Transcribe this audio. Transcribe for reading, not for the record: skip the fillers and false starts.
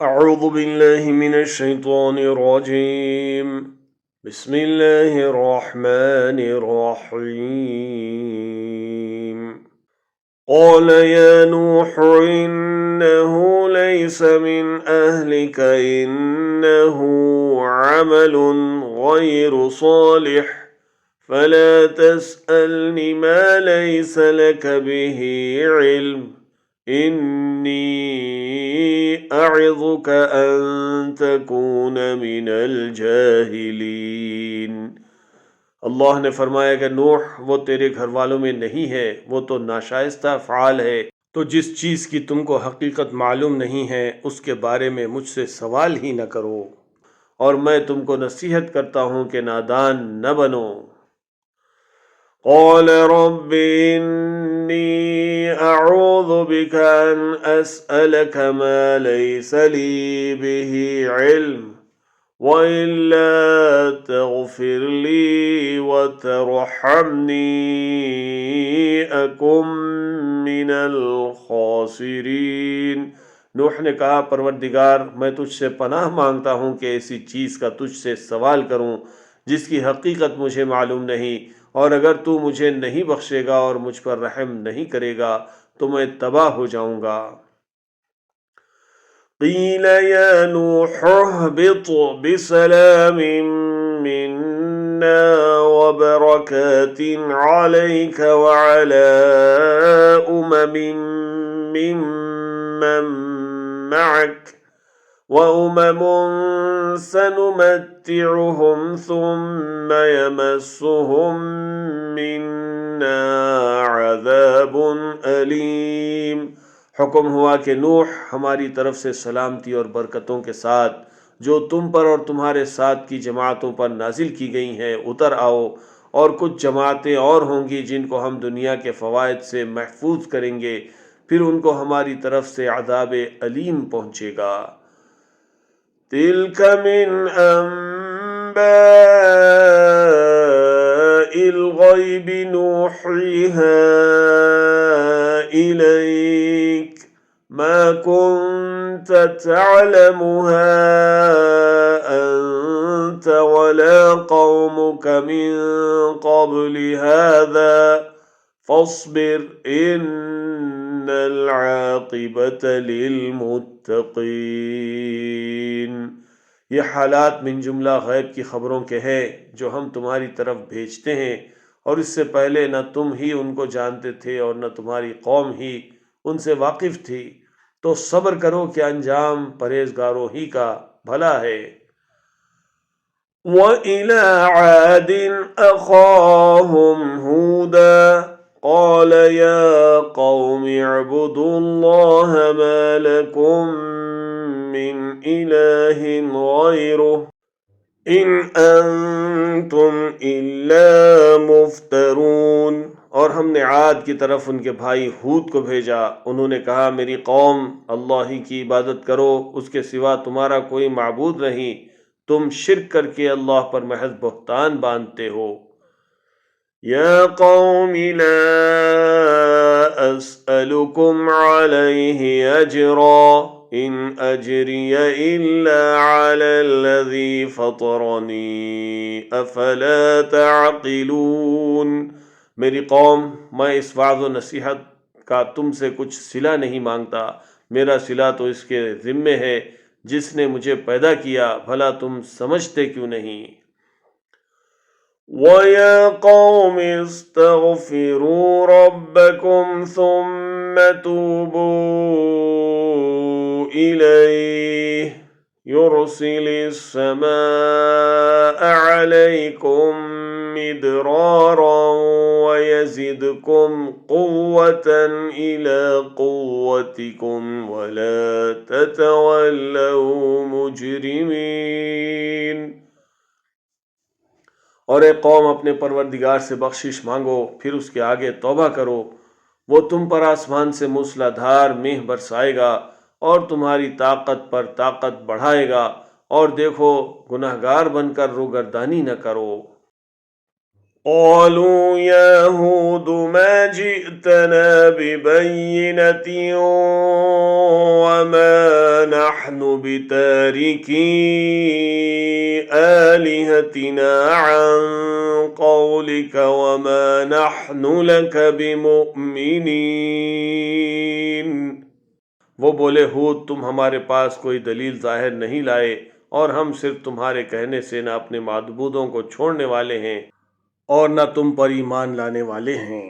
أعوذ بالله من الشيطان الرجيم. بسم الله الرحمن الرحيم. قال يا نوح إنه ليس من أهلك إنه عمل غير صالح فلا تسألني ما ليس لك به علم إني أعظك أن تكون من الجاہلین۔ اللہ نے فرمایا کہ نوح وہ تیرے گھر والوں میں نہیں ہے، وہ تو ناشائستہ افعال ہے، تو جس چیز کی تم کو حقیقت معلوم نہیں ہے اس کے بارے میں مجھ سے سوال ہی نہ کرو، اور میں تم کو نصیحت کرتا ہوں کہ نادان نہ بنو۔ قال رب إني أعوذ بك أن أسألك ما ليس لي به علم وإلا تغفر لي وترحمني أكن من الخاسرين۔ نوح نے کہا پروردگار میں تجھ سے پناہ مانگتا ہوں کہ ایسی چیز کا تجھ سے سوال کروں جس کی حقیقت مجھے معلوم نہیں، اور اگر تو مجھے نہیں بخشے گا اور مجھ پر رحم نہیں کرے گا تو میں تباہ ہو جاؤں گا۔ قیل یا نوح اہبط بسلام منا وبرکات علیک وعلی ممن معک وَأُمَمٌ سَنُمَتِّعُهُمْ ثُمَّ يَمَسُّهُم مِّنَّا عَذَابٌ أَلِيمٌ۔ حکم ہوا کہ نوح ہماری طرف سے سلامتی اور برکتوں کے ساتھ جو تم پر اور تمہارے ساتھ کی جماعتوں پر نازل کی گئی ہیں اتر آؤ، اور کچھ جماعتیں اور ہوں گی جن کو ہم دنیا کے فوائد سے محفوظ کریں گے، پھر ان کو ہماری طرف سے عذاب علیم پہنچے گا۔ تِلْكَ مِنْ أَنْبَاءِ الْغَيْبِ نُوحِيهَا إِلَيْكَ مَا كُنْتَ تَعْلَمُهَا أَنْتَ وَلَا قَوْمُكَ مِنْ قَبْلِ هَذَا فَاصْبِرْ إِنَّ الْعَاقِبَةَ لِلْمُتَّقِينَ۔ یہ حالات من جملہ غیب کی خبروں کے ہیں جو ہم تمہاری طرف بھیجتے ہیں، اور اس سے پہلے نہ تم ہی ان کو جانتے تھے اور نہ تمہاری قوم ہی ان سے واقف تھی، تو صبر کرو کہ انجام پرہیزگاروں ہی کا بھلا ہے۔ وَإِلَى عَادٍ أَخَاهُمْ هُودًا قَالَ يَا قَوْمِ اعْبُدُوا اللَّهَ مَا لَكُمْ مِنْ إِلَٰهٍ غَيْرُهُ إِنْ أَنْتُمْ إِلَّا مُفْتَرُونَ۔ اور ہم نے عاد کی طرف ان کے بھائی ہود کو بھیجا، انہوں نے کہا میری قوم اللہ ہی کی عبادت کرو، اس کے سوا تمہارا کوئی معبود نہیں، تم شرک کر کے اللہ پر محض بہتان باندھتے ہو۔ یا قوم لا اسألکم علیہ اجرا ان اجری الا علی الذی فطرنی افلا تعقلون۔ میری قوم میں اس وعظ و نصیحت کا تم سے کچھ صلہ نہیں مانگتا، میرا صلہ تو اس کے ذمے ہے جس نے مجھے پیدا کیا، بھلا تم سمجھتے کیوں نہیں؟ وَيَا قَوْمِ اسْتَغْفِرُوا رَبَّكُمْ ثُمَّ تُوبُوا إِلَيْهِ يُرْسِلِ السَّمَاءَ عَلَيْكُمْ مِدْرَارًا وَيَزِدْكُمْ قُوَّةً إِلَى قُوَّتِكُمْ وَلَا تَتَوَلَّوْا مُجْرِمِينَ۔ اور اے قوم اپنے پروردگار سے بخشش مانگو، پھر اس کے آگے توبہ کرو، وہ تم پر آسمان سے موسلا دھار مہ برسائے گا اور تمہاری طاقت پر طاقت بڑھائے گا، اور دیکھو گناہگار بن کر روگردانی نہ کرو۔ قالوا يا هود ما جئتنا ببينة وما نحن بتاركي آلهتنا عن قولك وما نحن لك بمؤمنين۔ وہ بولے ہود تم ہمارے پاس کوئی دلیل ظاہر نہیں لائے اور ہم صرف تمہارے کہنے سے نہ اپنے معبودوں کو چھوڑنے والے ہیں اور نہ تم پر ایمان لانے والے ہیں۔